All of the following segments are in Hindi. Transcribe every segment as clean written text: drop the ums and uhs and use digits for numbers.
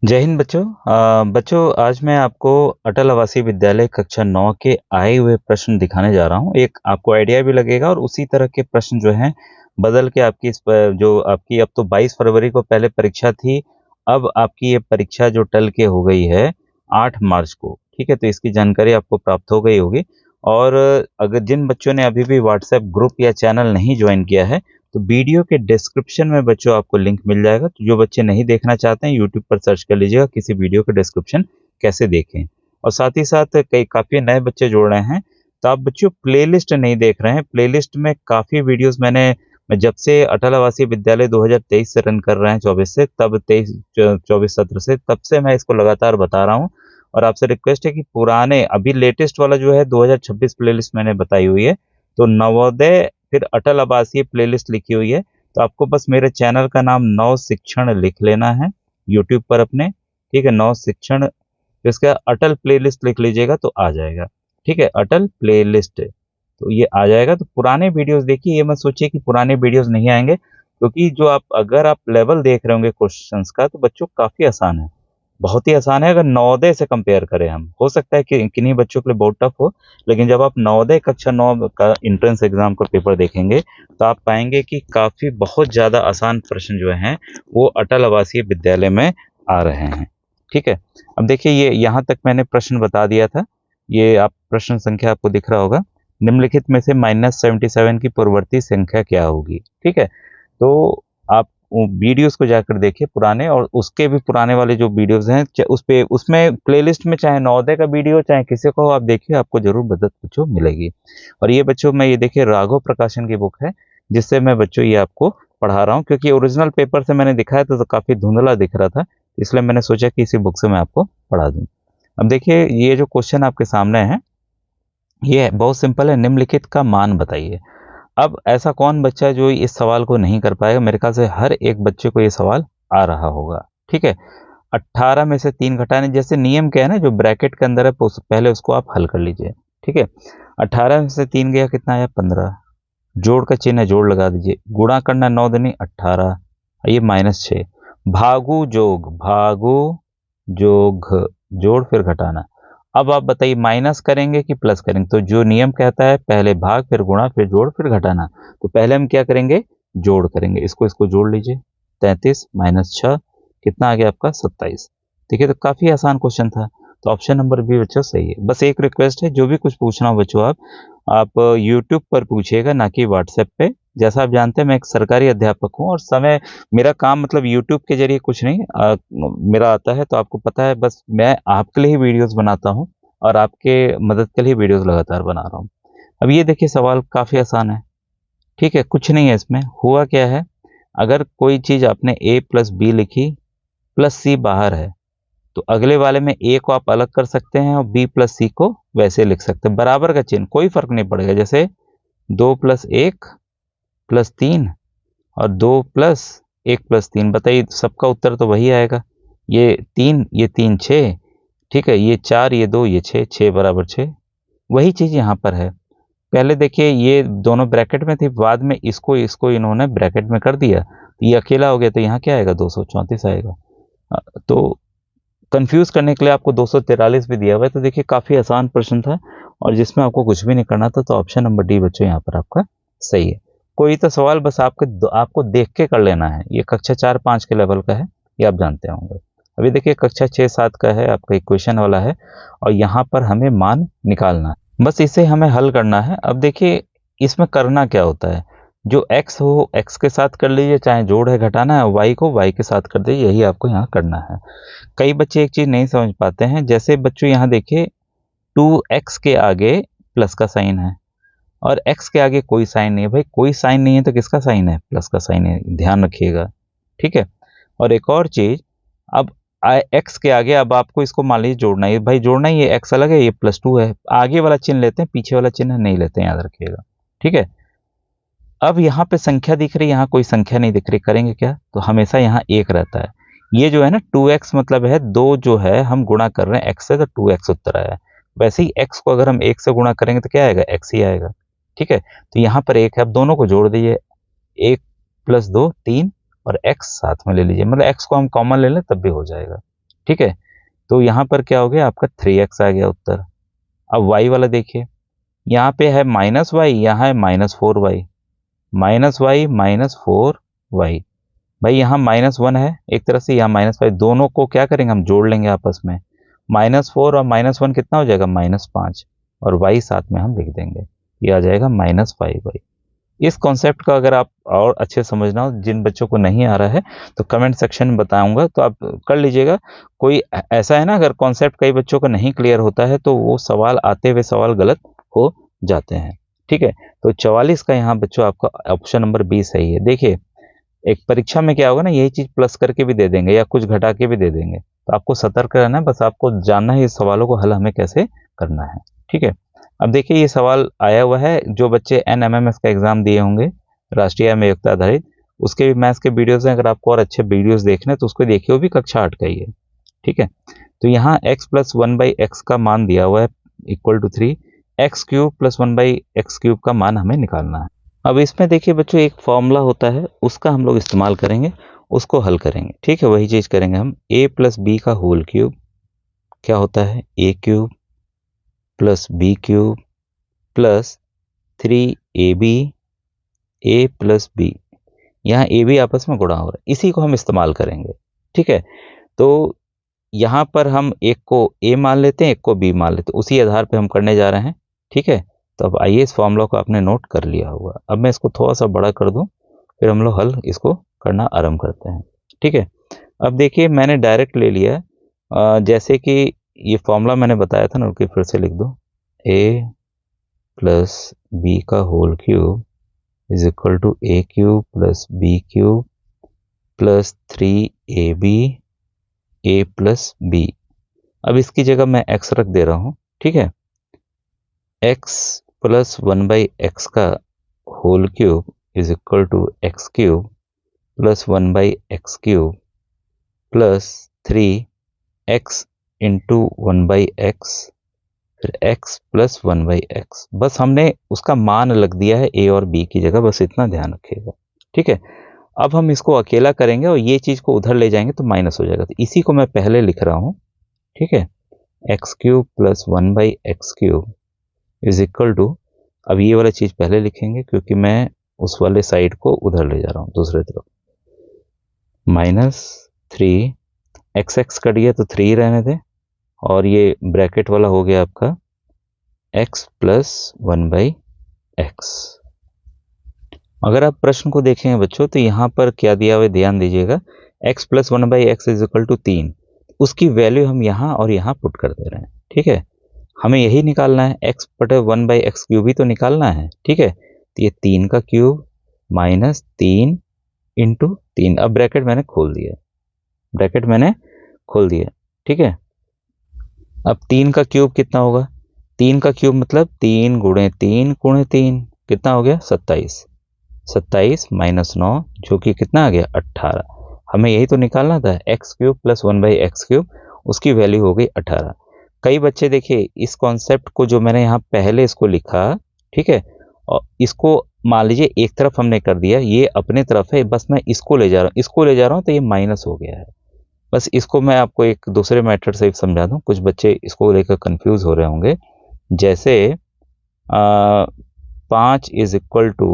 जय हिंद बच्चों। बच्चों आज मैं आपको अटल आवासीय विद्यालय कक्षा 9 के आए हुए प्रश्न दिखाने जा रहा हूँ। एक आपको आइडिया भी लगेगा और उसी तरह के प्रश्न जो हैं बदल के आपकी जो आपकी अब तो 22 फरवरी को पहले परीक्षा थी, अब आपकी ये परीक्षा जो टल के हो गई है 8 मार्च को। ठीक है, तो इसकी जानकारी आपको प्राप्त हो गई होगी। और अगर जिन बच्चों ने अभी भी व्हाट्सएप ग्रुप या चैनल नहीं ज्वाइन किया है, तो वीडियो के डिस्क्रिप्शन में बच्चों आपको लिंक मिल जाएगा। तो जो बच्चे नहीं देखना चाहते हैं यूट्यूब पर सर्च कर लीजिएगा किसी वीडियो का डिस्क्रिप्शन कैसे देखें। और साथ ही साथ कई काफ़ी नए बच्चे जुड़ रहे हैं, तो आप बच्चों प्लेलिस्ट नहीं देख रहे हैं। प्लेलिस्ट में काफ़ी वीडियोस मैं जब से अटल आवासीय विद्यालय 2023 से रन कर रहे हैं, 24 से, तब 24 सत्र से, तब से मैं इसको लगातार बता रहा हूँ। और आपसे रिक्वेस्ट है कि पुराने अभी लेटेस्ट वाला जो है 2026 प्लेलिस्ट मैंने बताई हुई है, तो नवोदय फिर अटल आवासीय प्लेलिस्ट लिखी हुई है। तो आपको बस मेरे चैनल का नाम नव शिक्षण लिख लेना है यूट्यूब पर अपने। ठीक है, नव शिक्षण, इसका अटल प्लेलिस्ट लिख लीजिएगा तो आ जाएगा। ठीक है, अटल प्लेलिस्ट, तो ये आ जाएगा। तो पुराने वीडियोस देखिए, ये मत सोचिए कि पुराने वीडियोस नहीं आएंगे, क्योंकि जो आप अगर आप लेवल देख रहे होंगे क्वेश्चंस का, तो बच्चों काफ़ी आसान है, बहुत ही आसान है। अगर नवोदय से कंपेयर करें हम, हो सकता है कि किन्हीं बच्चों के लिए बहुत टफ हो, लेकिन जब आप नवोदय कक्षा 9 का एंट्रेंस एग्जाम का पेपर देखेंगे, तो आप पाएंगे कि काफ़ी बहुत ज़्यादा आसान प्रश्न जो हैं वो अटल आवासीय विद्यालय में आ रहे हैं। ठीक है, अब देखिए ये यहाँ तक मैंने प्रश्न बता दिया था। ये आप प्रश्न संख्या आपको दिख रहा होगा, निम्नलिखित में से -77 की पूर्ववर्ती संख्या क्या होगी। ठीक है, तो आप वीडियोस को जाकर देखिए पुराने, और उसके भी पुराने वाले जो वीडियोस हैं उस पे, उसमें प्लेलिस्ट में चाहे नवोदय का वीडियो चाहे किसी को आप देखिए, आपको जरूर मदद बच्चों मिलेगी। और ये बच्चों मैं ये देखिए राघव प्रकाशन की बुक है, जिससे मैं बच्चों ये आपको पढ़ा रहा हूँ, क्योंकि ओरिजिनल पेपर से मैंने दिखाया था तो काफ़ी धुंधला दिख रहा था, इसलिए मैंने सोचा कि इसी बुक से मैं आपको पढ़ा दूँ। अब देखिए ये जो क्वेश्चन आपके सामने है, ये बहुत सिंपल है, निम्नलिखित का मान बताइए। अब ऐसा कौन बच्चा है जो इस सवाल को नहीं कर पाएगा? मेरे ख्याल से हर एक बच्चे को ये सवाल आ रहा होगा। ठीक है, 18 में से 3 घटाने, जैसे नियम क्या है ना, जो ब्रैकेट के अंदर है पहले उसको आप हल कर लीजिए। ठीक है, 18 में से 3 गया, कितना आया? 15। जोड़ का चिन्ह है, जोड़ लगा दीजिए। गुणा करना 9 दूनी 18, ये -6। भागु जोग, जोड़ फिर घटाना। अब आप बताइए माइनस करेंगे कि प्लस करेंगे? तो जो नियम कहता है पहले भाग फिर गुणा फिर जोड़ फिर घटाना, तो पहले हम क्या करेंगे? जोड़ करेंगे। इसको इसको जोड़ लीजिए, 33 -6 कितना आ गया आपका? 27। देखिए तो काफी आसान क्वेश्चन था, तो ऑप्शन नंबर बी बच्चों सही है। बस एक रिक्वेस्ट है, जो भी कुछ पूछना हो बच्चों आप यूट्यूब पर पूछिएगा, ना कि व्हाट्सएप पे। जैसा आप जानते हैं मैं एक सरकारी अध्यापक हूँ, और समय मेरा काम मतलब यूट्यूब के जरिए कुछ नहीं मेरा आता है, तो आपको पता है, बस मैं आपके लिए ही वीडियोस बनाता हूँ और आपके मदद के लिए वीडियोस लगातार बना रहा हूँ। अब ये देखिए सवाल काफ़ी आसान है। ठीक है, कुछ नहीं है इसमें। हुआ क्या है, अगर कोई चीज़ आपने a प्लस बी लिखी प्लस c बाहर है, तो अगले वाले में a को आप अलग कर सकते हैं और b प्लस c को वैसे लिख सकते हैं, बराबर का चिन्ह, कोई फर्क नहीं पड़ेगा। जैसे 2+1 प्लस 3 और 2+1+3, बताइए सबका उत्तर तो वही आएगा। ये 3 ये 3 6, ठीक है, ये 4 ये 2 ये 6, 6 बराबर 6। वही चीज़ यहाँ पर है। पहले देखिए ये दोनों ब्रैकेट में थी, बाद में इसको इसको इन्होंने ब्रैकेट में कर दिया, तो ये अकेला हो गया, तो यहाँ क्या आएगा? 234 आएगा। तो कंफ्यूज करने के लिए आपको 243 भी दिया हुआ है। तो देखिए काफ़ी आसान प्रश्न था, और जिसमें आपको कुछ भी नहीं करना था, तो ऑप्शन नंबर डी बच्चों यहाँ पर आपका सही है। कोई तो सवाल बस आपको देख के कर लेना है। ये कक्षा 4-5 के लेवल का है, ये आप जानते होंगे। अभी देखिए कक्षा 6-7 का है, आपका इक्वेशन वाला है, और यहाँ पर हमें मान निकालना है, बस इसे हमें हल करना है। अब देखिए इसमें करना क्या होता है, जो x हो x के साथ कर लीजिए, चाहे जोड़ है घटाना है, y को y के साथ कर दीजिए, यही आपको यहाँ करना है। कई बच्चे एक चीज़ नहीं समझ पाते हैं, जैसे बच्चों यहाँ देखिए 2x के आगे प्लस का साइन है, और x के आगे कोई साइन नहीं है। भाई कोई साइन नहीं है तो किसका साइन है? प्लस का साइन है, ध्यान रखिएगा। ठीक है, और एक और चीज़, अब x के आगे अब आपको इसको मान लीजिए जोड़ना है, भाई जोड़ना ही है, x अलग है, ये +2 है, आगे वाला चिन्ह लेते हैं, पीछे वाला चिन्ह नहीं लेते हैं, याद रखिएगा। ठीक है, अब यहाँ पे संख्या दिख रही है, यहाँ कोई संख्या नहीं दिख रही, करेंगे क्या? तो हमेशा यहाँ 1 रहता है। ये जो है ना 2x मतलब है 2, जो है हम गुणा कर रहे हैं x से, तो 2x उत्तर आया है। वैसे ही x को अगर हम 1 से गुणा करेंगे तो क्या आएगा? x ही आएगा। ठीक है, तो यहाँ पर 1 है, अब दोनों को जोड़ दीजिए, 1 + 2 3, और x साथ में ले लीजिए, मतलब x को हम कॉमन ले लें तब भी हो जाएगा। ठीक है, तो यहाँ पर क्या हो गया आपका 3x आ गया उत्तर। अब y वाला देखिए, यहाँ पे है -y, यहाँ है -4y, -y, भाई यहाँ -1 है एक तरह से, यहाँ -5, दोनों को क्या करेंगे हम जोड़ लेंगे आपस में, -4 और -1 कितना हो जाएगा -5, और y साथ में हम लिख देंगे, ये आ जाएगा -5y। इस कॉन्सेप्ट का अगर आप और अच्छे समझना हो, जिन बच्चों को नहीं आ रहा है तो कमेंट सेक्शन में बताऊंगा, तो आप कर लीजिएगा। कोई ऐसा है ना, अगर कॉन्सेप्ट कई बच्चों को नहीं क्लियर होता है तो वो सवाल आते हुए सवाल गलत हो जाते हैं। ठीक है, तो 44 का यहाँ बच्चों आपका ऑप्शन नंबर 20 सही है। देखिए एक परीक्षा में क्या होगा ना, यही चीज प्लस करके भी दे देंगे या कुछ घटा के भी दे देंगे, तो आपको सतर्क रहना है, बस आपको जानना है इस सवालों को हल हमें कैसे करना है। ठीक है, अब देखिए ये सवाल आया हुआ है, जो बच्चे NMMS का एग्जाम दिए होंगे, राष्ट्रीय आय में योग्यता आधारित, उसके भी मैथ्स के वीडियोस हैं, अगर आपको और अच्छे वीडियोस देखने हैं तो उसको देखिए, वो भी कक्षा 8 का ही है। ठीक है, तो यहाँ x प्लस 1/x का मान दिया हुआ है equal to 3, x³ plus 1/x³ का मान हमें निकालना है। अब इसमें देखिए बच्चों एक फॉर्मूला होता है, उसका हम लोग इस्तेमाल करेंगे, उसको हल करेंगे। ठीक है, वही चीज करेंगे हम, a प्लस बी का होल क्यूब क्या होता है, a³ plus b³ plus 3ab a plus b, यहाँ ए बी आपस में गुणा हो रहा है, इसी को हम इस्तेमाल करेंगे। ठीक है, तो यहाँ पर हम एक को a मान लेते हैं, एक को b मान लेते हैं, उसी आधार पे हम करने जा रहे हैं। ठीक है, तो अब आइए इस फॉर्मूला को आपने नोट कर लिया होगा, अब मैं इसको थोड़ा सा बड़ा कर दूं, फिर हम लोग हल इसको करना आरंभ करते हैं। ठीक है, अब देखिए मैंने डायरेक्ट ले लिया, जैसे कि ये फॉर्मूला मैंने बताया था ना, रुकिए फिर से लिख दो, a प्लस बी का whole cube is equal to a³ plus b³ plus 3ab a plus b। अब इसकी जगह मैं x रख दे रहा हूं। ठीक है, x प्लस 1/x का whole cube is equal to x³ plus 1/x³ plus 3x into 1/x, फिर x प्लस 1/x, बस हमने उसका मान लग दिया है a और b की जगह, बस इतना ध्यान रखिएगा। ठीक है, अब हम इसको अकेला करेंगे और ये चीज को उधर ले जाएंगे तो माइनस हो जाएगा, तो इसी को मैं पहले लिख रहा हूं। ठीक है, x³ plus 1/x³ is equal to, अब ये वाला चीज पहले लिखेंगे क्योंकि मैं उस वाले साइड को उधर ले जा रहा हूं दूसरे तरफ, -3 x कट गया तो 3 रहने दें, और ये ब्रैकेट वाला हो गया आपका x प्लस 1/x। अगर आप प्रश्न को देखेंगे बच्चों तो यहाँ पर क्या दिया हुआ है ध्यान दीजिएगा, x plus 1/x is equal to 3, उसकी वैल्यू हम यहाँ और यहाँ पुट कर दे रहे हैं। ठीक है, हमें यही निकालना है, x बटे 1/x³ ही तो निकालना है। ठीक है, तो ये 3 का क्यूब माइनस 3 इंटू 3, अब ब्रैकेट मैंने खोल दिया, ठीक है, अब 3 का क्यूब कितना होगा, 3 का क्यूब मतलब 3 गुणे 3 गुणे 3 कितना हो गया 27, 27 माइनस 9 जो कि कितना आ गया 18। हमें यही तो निकालना था, x³ प्लस 1/x³, उसकी वैल्यू हो गई 18। कई बच्चे देखिए इस कॉन्सेप्ट को जो मैंने यहाँ पहले इसको लिखा, ठीक है, और इसको मान लीजिए एक तरफ हमने कर दिया, ये अपने तरफ है, बस मैं इसको ले जा रहा हूँ तो ये माइनस हो गया है। बस इसको मैं आपको एक दूसरे मेथड से समझा दूं, कुछ बच्चे इसको लेकर कंफ्यूज हो रहे होंगे। जैसे 5 इज इक्वल टू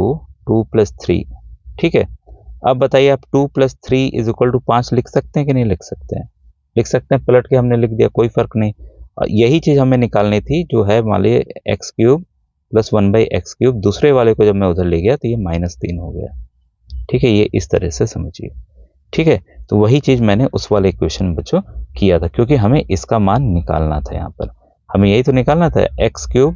2 प्लस 3, ठीक है, अब बताइए आप 2 प्लस 3 इज इक्वल टू 5 लिख सकते हैं कि नहीं लिख सकते हैं, लिख सकते हैं, पलट के हमने लिख दिया, कोई फर्क नहीं। यही चीज हमें निकालनी थी, जो है मान लीजिए x³ प्लस 1/x³, दूसरे वाले को जब मैं उधर ले गया तो ये -3 हो गया। ठीक है, ये इस तरह से समझिए। ठीक है, तो वही चीज मैंने उस वाले इक्वेशन में बच्चों किया था, क्योंकि हमें इसका मान निकालना था, यहाँ पर हमें यही तो निकालना था, x³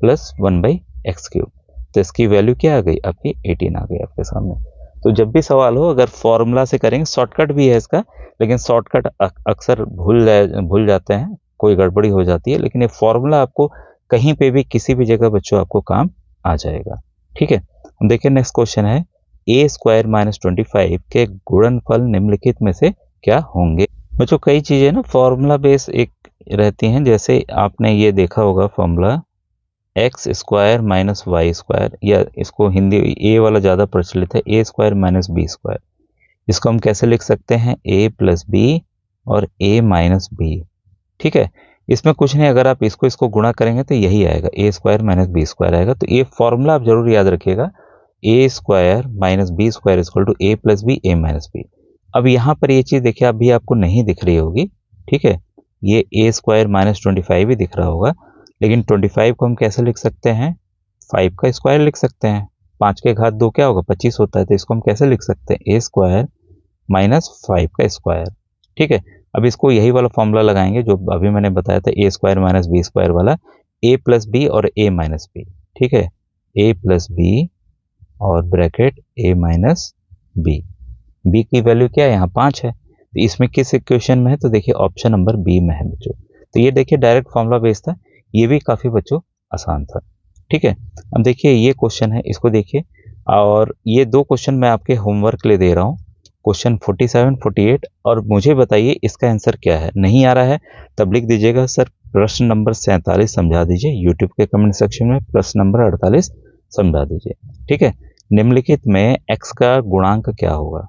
प्लस 1/x³, तो इसकी वैल्यू क्या आ गई आपकी 18 आ गई आपके सामने। तो जब भी सवाल हो अगर फॉर्मूला से करेंगे, शॉर्टकट भी है इसका, लेकिन शॉर्टकट अक्सर भूल जाते हैं, कोई गड़बड़ी हो जाती है, लेकिन ये फॉर्मूला आपको कहीं पे भी किसी भी जगह बच्चों आपको काम आ जाएगा। ठीक है, देखिए नेक्स्ट क्वेश्चन है, a² माइनस 25 के गुणनफल निम्नलिखित में से क्या होंगे। बच्चों कई चीजें ना फॉर्मूला बेस एक रहती हैं, जैसे आपने ये देखा होगा फॉर्मूला x² माइनस y², या इसको हिंदी a वाला ज़्यादा प्रचलित है, a² माइनस b²। इसको हम कैसे लिख सकते हैं, a प्लस बी और a माइनस बी। ठीक है, इसमें कुछ नहीं, अगर आप इसको इसको गुणा करेंगे तो यही आएगा, A square minus B square आएगा। तो ये फॉर्मूला आप जरूर याद रखिएगा, A square minus B square equal to A plus B A minus B. अब यहाँ पर ये चीज़ देखिए अभी आपको नहीं दिख रही होगी, ठीक है, ये ए स्क्वायर माइनस 25 ही दिख रहा होगा, लेकिन 25 को हम कैसे लिख सकते हैं, 5 का स्क्वायर लिख सकते हैं। 5 के घात 2 क्या होगा, 25 होता है, तो इसको हम कैसे लिख सकते हैं, ए स्क्वायर माइनस 5 का स्क्वायर। ठीक है, अब इसको यही वाला फॉर्मूला लगाएंगे जो अभी मैंने बताया था, ए स्क्वायर माइनस बी स्क्वायर वाला, ए प्लस बी और ए माइनस बी। ठीक है, ए प्लस बी और bracket A minus B. B की वैल्यू क्या है, यहाँ 5 है, तो इसमें किस इक्वेशन में है, तो देखिए ऑप्शन नंबर बी में है बच्चों। तो ये देखिए डायरेक्ट फॉर्मूला बेस्ड था, ये भी काफ़ी बच्चों आसान था। ठीक है, अब देखिए ये क्वेश्चन है, इसको देखिए, और ये दो क्वेश्चन मैं आपके होमवर्क के लिए दे रहा हूँ, क्वेश्चन 47, 48, और मुझे बताइए इसका आंसर क्या है। नहीं आ रहा है तब लिख दीजिएगा सर प्रश्न नंबर 47 समझा दीजिए, यूट्यूब के कमेंट सेक्शन में प्रश्न नंबर 48 समझा दीजिए। ठीक है, निम्नलिखित में x का गुणांक क्या होगा।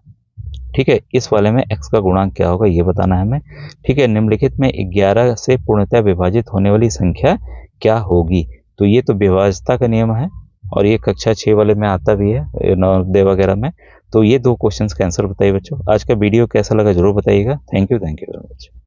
ठीक है, इस वाले में x का गुणांक क्या होगा ये बताना है हमें। ठीक है, निम्नलिखित में 11 से पूर्णतः विभाजित होने वाली संख्या क्या होगी। तो ये तो विभाज्यता का नियम है, और ये कक्षा 6 वाले में आता भी है, नवोदय वगैरह में। तो ये दो क्वेश्चंस का आंसर बताइए बच्चों। आज का वीडियो कैसा लगा जरूर बताइएगा। Thank you very much.